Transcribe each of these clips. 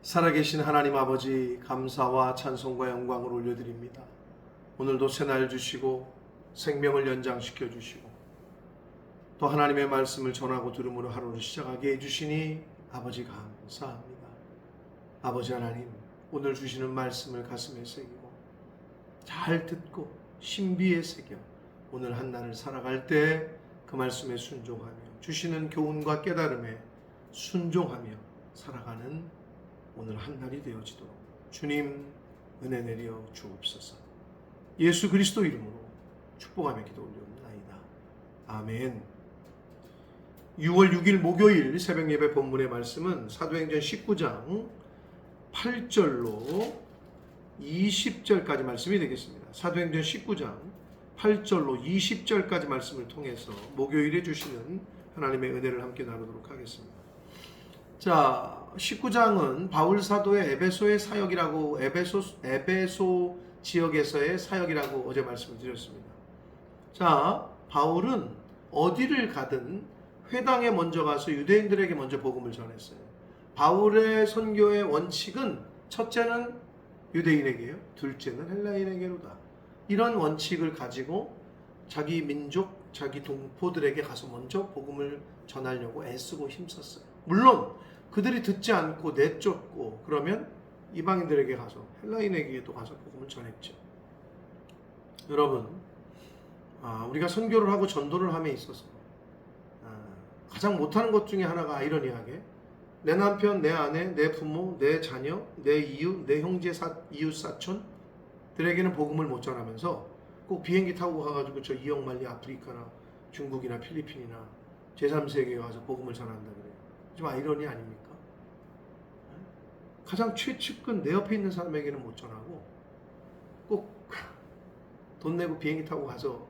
살아계신 하나님 아버지, 감사와 찬송과 영광을 올려드립니다. 오늘도 새날 주시고 생명을 연장시켜 주시고 또 하나님의 말씀을 전하고 들음으로 하루를 시작하게 해주시니 아버지 감사합니다. 아버지 하나님, 오늘 주시는 말씀을 가슴에 새기고 잘 듣고 신비에 새겨 오늘 한날을 살아갈 때 그 말씀에 순종하며 주시는 교훈과 깨달음에 순종하며 살아가는 오늘 한날이 되어지도록 주님 은혜 내려 주옵소서. 예수 그리스도 이름으로 축복하며 기도 올려옵나이다. 아멘. 6월 6일 목요일 새벽 예배 본문의 말씀은 사도행전 19장 8절로 20절까지 말씀이 되겠습니다. 사도행전 19장 8절로 20절까지 말씀을 통해서 목요일에 주시는 하나님의 은혜를 함께 나누도록 하겠습니다. 자, 19장은 바울 사도의 에베소의 사역이라고 에베소 지역에서의 사역이라고 어제 말씀을 드렸습니다. 자, 바울은 어디를 가든 회당에 먼저 가서 유대인들에게 먼저 복음을 전했어요. 바울의 선교의 원칙은 첫째는 유대인에게요, 둘째는 헬라인에게로다. 이런 원칙을 가지고 자기 민족, 자기 동포들에게 가서 먼저 복음을 전하려고 애쓰고 힘썼어요. 물론 그들이 듣지 않고 내쫓고 그러면 이방인들에게 가서 헬라인에게도 가서 복음을 전했죠. 여러분, 우리가 선교를 하고 전도를 함에 있어서 가장 못하는 것 중에 하나가 아이러니하게 내 남편, 내 아내, 내 부모, 내 자녀, 내 이웃, 내 형제, 이웃 사촌들에게는 복음을 못 전하면서 꼭 비행기 타고 가가지고 저 이역만리 아프리카나 중국이나 필리핀이나 제3세계에 가서 복음을 전한다 그래요. 좀 아이러니 아닙니까? 가장 최측근 내 옆에 있는 사람에게는 못 전하고 꼭 돈 내고 비행기 타고 가서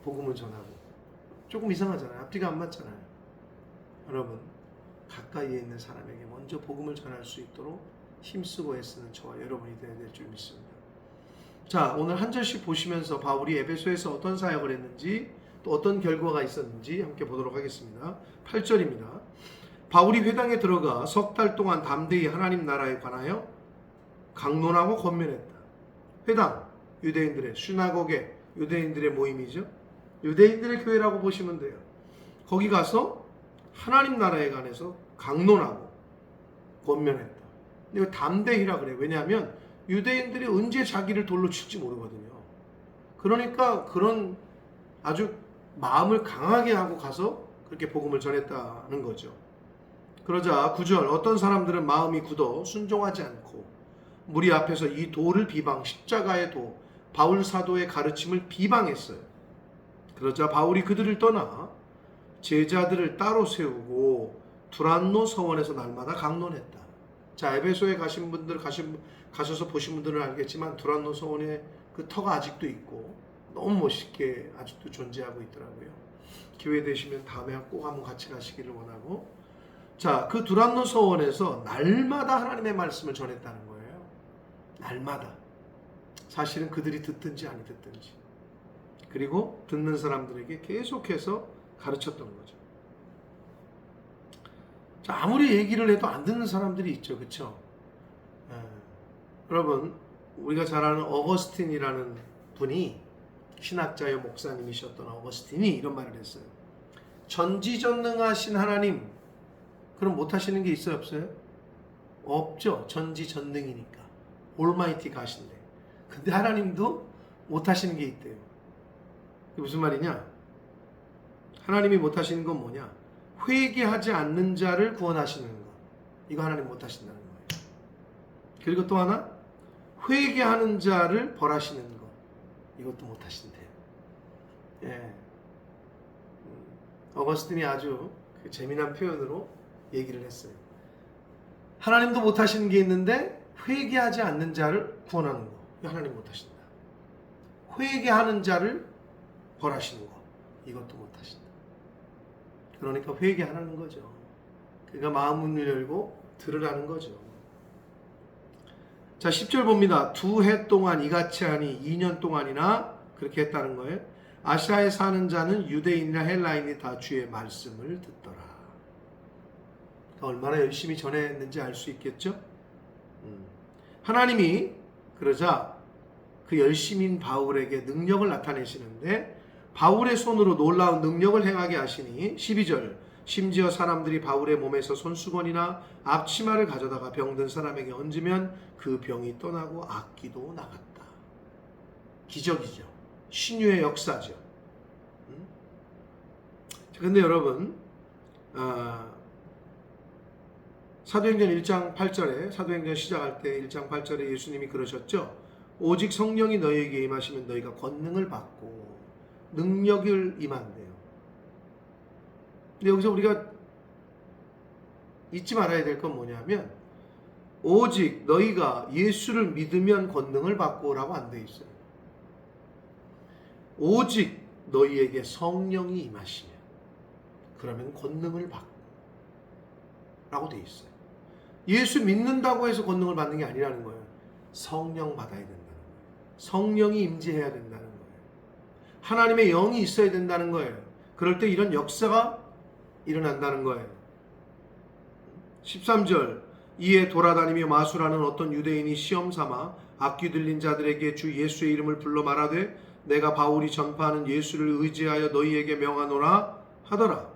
복음을 전하고 조금 이상하잖아요. 앞뒤가 안 맞잖아요. 여러분, 가까이에 있는 사람에게 먼저 복음을 전할 수 있도록 힘쓰고 애쓰는 저와 여러분이 되어야 될 줄 믿습니다. 자, 오늘 한 절씩 보시면서 바울이 에베소에서 어떤 사역을 했는지 또 어떤 결과가 있었는지 함께 보도록 하겠습니다. 8절입니다. 바울이 회당에 들어가 석 달 동안 담대히 하나님 나라에 관하여 강론하고 권면했다. 회당, 유대인들의 시나고게, 유대인들의 모임이죠. 유대인들의 교회라고 보시면 돼요. 거기 가서 하나님 나라에 관해서 강론하고 권면했다. 이거 담대히라 그래요. 왜냐하면 유대인들이 언제 자기를 돌로 칠지 모르거든요. 그러니까 그런 아주 마음을 강하게 하고 가서 그렇게 복음을 전했다는 거죠. 그러자 9절, 어떤 사람들은 마음이 굳어 순종하지 않고 무리 앞에서 이 도를 비방, 십자가의 도, 바울 사도의 가르침을 비방했어요. 그러자 바울이 그들을 떠나 제자들을 따로 세우고 두란노 서원에서 날마다 강론했다. 자, 에베소에 가셔서 보신 분들은 알겠지만 두란노 서원에 그 터가 아직도 있고 너무 멋있게 아직도 존재하고 있더라고요. 기회 되시면 다음에 꼭 한번 같이 가시기를 원하고, 자, 그 두란노 서원에서 날마다 하나님의 말씀을 전했다는 거예요. 날마다. 사실은 그들이 듣든지 아니 듣든지. 그리고 듣는 사람들에게 계속해서 가르쳤던 거죠. 자, 아무리 얘기를 해도 안 듣는 사람들이 있죠. 그렇죠? 여러분, 우리가 잘 아는 어거스틴이라는 분이 신학자여 목사님이셨던 어거스틴이 이런 말을 했어요. 전지전능하신 하나님, 그럼 못하시는 게 있어요? 없어요? 없죠. 전지전능이니까. 올마이티 가신데. 근데 하나님도 못하시는 게 있대요. 그게 무슨 말이냐? 하나님이 못하시는 건 뭐냐? 회개하지 않는 자를 구원하시는 것. 이거 하나님 못하신다는 거예요. 그리고 또 하나, 회개하는 자를 벌하시는 것. 이것도 못하신대요. 예. 어거스틴이 아주 재미난 표현으로 얘기를 했어요. 하나님도 못하시는 게 있는데 회개하지 않는 자를 구원하는 거. 이거 하나님 못하신다. 회개하는 자를 벌하시는 거. 이것도 못하신다. 그러니까 회개하라는 거죠. 그러니까 마음문을 열고 들으라는 거죠. 자, 10절 봅니다. 2해 동안 이같이 하니 2년 동안이나 그렇게 했다는 거예요. 아시아에 사는 자는 유대인이나 헬라인이 다 주의 말씀을 듣더라. 얼마나 열심히 전했는지 알 수 있겠죠? 하나님이 그러자 그 열심인 바울에게 능력을 나타내시는데 바울의 손으로 놀라운 능력을 행하게 하시니 12절 심지어 사람들이 바울의 몸에서 손수건이나 앞치마를 가져다가 병든 사람에게 얹으면 그 병이 떠나고 악기도 나갔다. 기적이죠. 신유의 역사죠. 근데 여러분 사도행전 1장 8절에 사도행전 시작할 때 1장 8절에 예수님이 그러셨죠. 오직 성령이 너희에게 임하시면 너희가 권능을 받고 능력을 임한대요. 근데 여기서 우리가 잊지 말아야 될 건 뭐냐면 오직 너희가 예수를 믿으면 권능을 받고 라고 안 돼 있어요. 오직 너희에게 성령이 임하시면 그러면 권능을 받고 라고 돼 있어요. 예수 믿는다고 해서 권능을 받는 게 아니라는 거예요. 성령 받아야 된다는 거예요. 성령이 임재해야 된다는 거예요. 하나님의 영이 있어야 된다는 거예요. 그럴 때 이런 역사가 일어난다는 거예요. 13절 이에 돌아다니며 마술하는 어떤 유대인이 시험 삼아 악귀 들린 자들에게 주 예수의 이름을 불러 말하되 내가 바울이 전파하는 예수를 의지하여 너희에게 명하노라 하더라.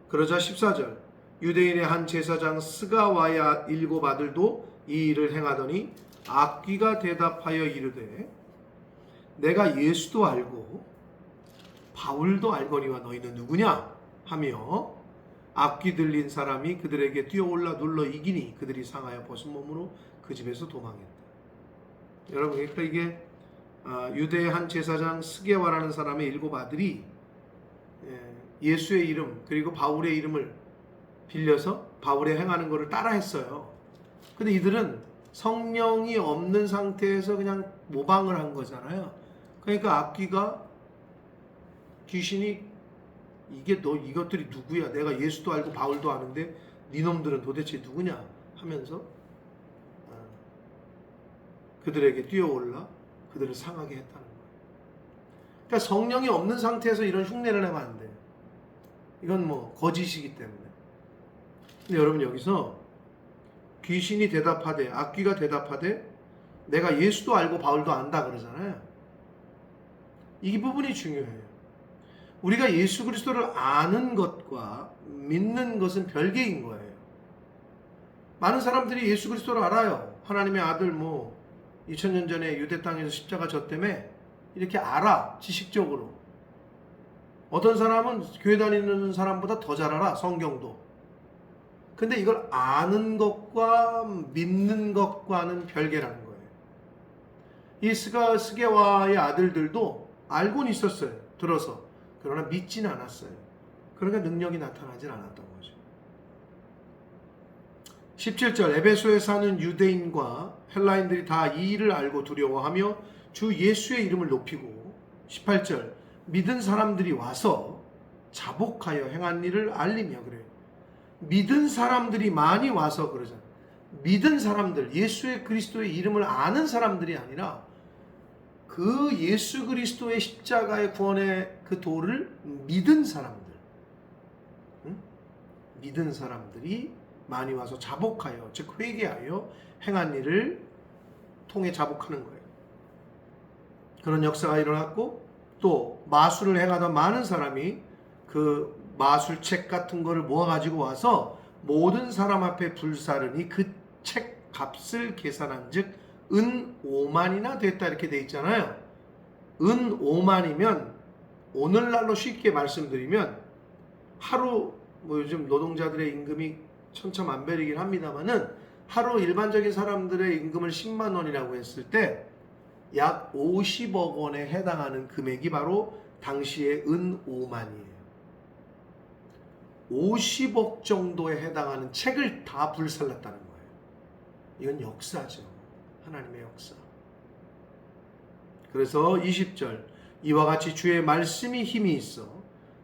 그러자 14절 유대인의 한 제사장 스가와의 7 아들도 이 일을 행하더니 악귀가 대답하여 이르되 내가 예수도 알고 바울도 알거니와 너희는 누구냐 하며 악귀 들린 사람이 그들에게 뛰어올라 눌러 이기니 그들이 상하여 벗은 몸으로 그 집에서 도망했다. 여러분 그러니까 이게 유대의 한 제사장 스게와라는 사람의 7 아들이 예수의 이름 그리고 바울의 이름을 빌려서 바울의 행하는 것을 따라 했어요. 근데 이들은 성령이 없는 상태에서 그냥 모방을 한 거잖아요. 그러니까 악귀가 귀신이 이게 너 이것들이 누구야? 내가 예수도 알고 바울도 아는데 니놈들은 도대체 누구냐? 하면서 그들에게 뛰어올라 그들을 상하게 했다는 거예요. 그러니까 성령이 없는 상태에서 이런 흉내를 내면 안 돼요. 이건 뭐 거짓이기 때문에. 근데 여러분 여기서 귀신이 대답하되 악귀가 대답하되 내가 예수도 알고 바울도 안다 그러잖아요. 이 부분이 중요해요. 우리가 예수 그리스도를 아는 것과 믿는 것은 별개인 거예요. 많은 사람들이 예수 그리스도를 알아요. 하나님의 아들 2000년 전에 유대 땅에서 십자가 졌다며 이렇게 알아. 지식적으로. 어떤 사람은 교회 다니는 사람보다 더 잘 알아. 성경도. 근데 이걸 아는 것과 믿는 것과는 별개라는 거예요. 이 스게와의 아들들도 알고는 있었어요. 들어서. 그러나 믿지는 않았어요. 그러니까 능력이 나타나질 않았던 거죠. 17절 에베소에 사는 유대인과 헬라인들이 다 이 일을 알고 두려워하며 주 예수의 이름을 높이고 18절 믿은 사람들이 와서 자복하여 행한 일을 알리며 그래요. 믿은 사람들이 많이 와서 그러잖아요. 믿은 사람들, 예수의 그리스도의 이름을 아는 사람들이 아니라 그 예수 그리스도의 십자가의 구원의 그 도를 믿은 사람들, 믿은 사람들이 많이 와서 자복하여, 즉 회개하여 행한 일을 통해 자복하는 거예요. 그런 역사가 일어났고 또 마술을 행하던 많은 사람이 그 마술책 같은 거를 모아가지고 와서 모든 사람 앞에 불사르니 그 책 값을 계산한 즉 은 5만이나 됐다 이렇게 돼 있잖아요. 은 5만이면 오늘날로 쉽게 말씀드리면 하루 요즘 노동자들의 임금이 천차만별이긴 합니다만은 하루 일반적인 사람들의 임금을 10만 원이라고 했을 때 약 50억 원에 해당하는 금액이 바로 당시의 은 5만이에요. 50억 정도에 해당하는 책을 다 불살랐다는 거예요. 이건 역사죠. 하나님의 역사. 그래서 20절 이와 같이 주의 말씀이 힘이 있어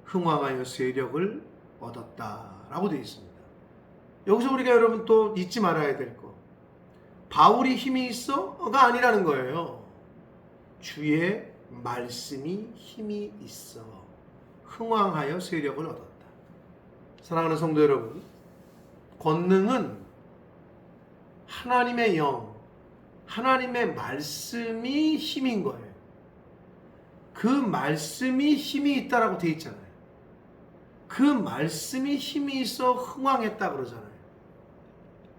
흥왕하여 세력을 얻었다라고 되어 있습니다. 여기서 우리가 여러분 또 잊지 말아야 될 거. 바울이 힘이 있어가 아니라는 거예요. 주의 말씀이 힘이 있어 흥왕하여 세력을 얻었다. 사랑하는 성도 여러분, 권능은 하나님의 영, 하나님의 말씀이 힘인 거예요. 그 말씀이 힘이 있다라고 되어 있잖아요. 그 말씀이 힘이 있어 흥왕했다 그러잖아요.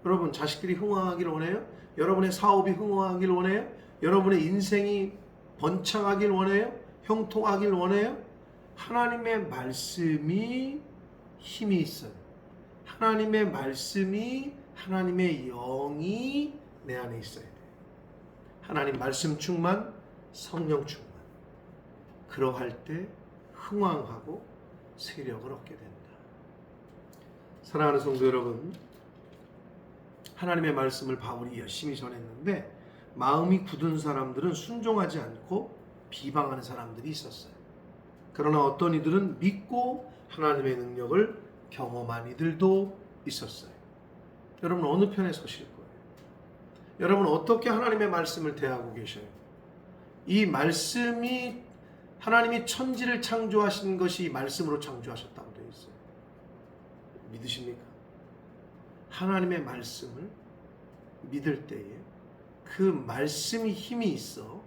여러분 자식들이 흥왕하길 원해요? 여러분의 사업이 흥왕하길 원해요? 여러분의 인생이 번창하길 원해요? 형통하길 원해요? 하나님의 말씀이 힘이 있어요. 하나님의 말씀이, 하나님의 영이 내 안에 있어야 돼요. 하나님 말씀 충만, 성령 충만. 그러할 때 흥왕하고 세력을 얻게 된다. 사랑하는 성도 여러분, 하나님의 말씀을 바울이 열심히 전했는데 마음이 굳은 사람들은 순종하지 않고 비방하는 사람들이 있었어요. 그러나 어떤 이들은 믿고 하나님의 능력을 경험한 이들도 있었어요. 여러분 어느 편에 서실 거예요? 여러분 어떻게 하나님의 말씀을 대하고 계셔요? 이 말씀이 하나님이 천지를 창조하신 것이 말씀으로 창조하셨다고 되어 있어요. 믿으십니까? 하나님의 말씀을 믿을 때에 그 말씀이 힘이 있어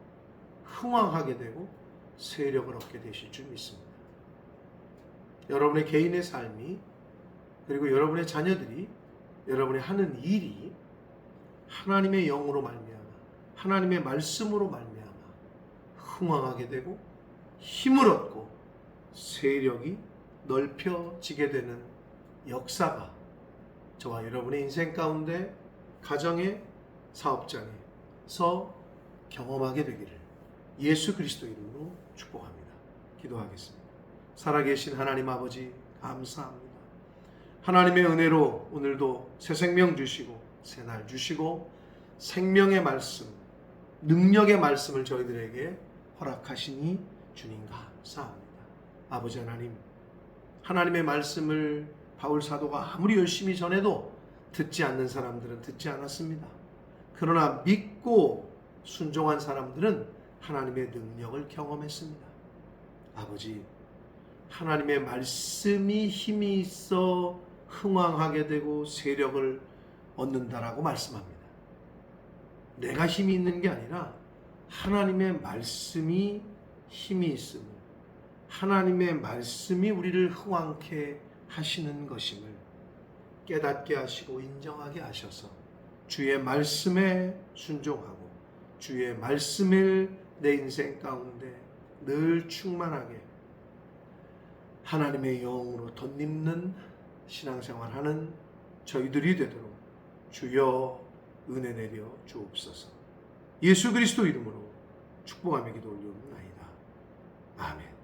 흥왕하게 되고 세력을 얻게 되실 줄 믿습니다. 여러분의 개인의 삶이 그리고 여러분의 자녀들이 여러분이 하는 일이 하나님의 영으로 말미암아 하나님의 말씀으로 말미암아 흥왕하게 되고 힘을 얻고 세력이 넓혀지게 되는 역사가 저와 여러분의 인생 가운데 가정의 사업장에서 경험하게 되기를 예수 그리스도 이름으로 축복합니다. 기도하겠습니다. 살아계신 하나님 아버지 감사합니다. 하나님의 은혜로 오늘도 새 생명 주시고 새 날 주시고 생명의 말씀, 능력의 말씀을 저희들에게 허락하시니 주님 감사합니다. 아버지 하나님, 하나님의 말씀을 바울 사도가 아무리 열심히 전해도 듣지 않는 사람들은 듣지 않았습니다. 그러나 믿고 순종한 사람들은 하나님의 능력을 경험했습니다. 아버지, 하나님의 말씀이 힘이 있어 흥왕하게 되고 세력을 얻는다라고 말씀합니다. 내가 힘이 있는 게 아니라 하나님의 말씀이 힘이 있음을, 하나님의 말씀이 우리를 흥왕케 하시는 것임을 깨닫게 하시고 인정하게 하셔서 주의 말씀에 순종하고 주의 말씀을 내 인생 가운데 늘 충만하게 하나님의 영으로 덧입는 신앙생활하는 저희들이 되도록 주여 은혜 내려 주옵소서. 예수 그리스도 이름으로 축복하며 기도 올리옵나이다. 아멘.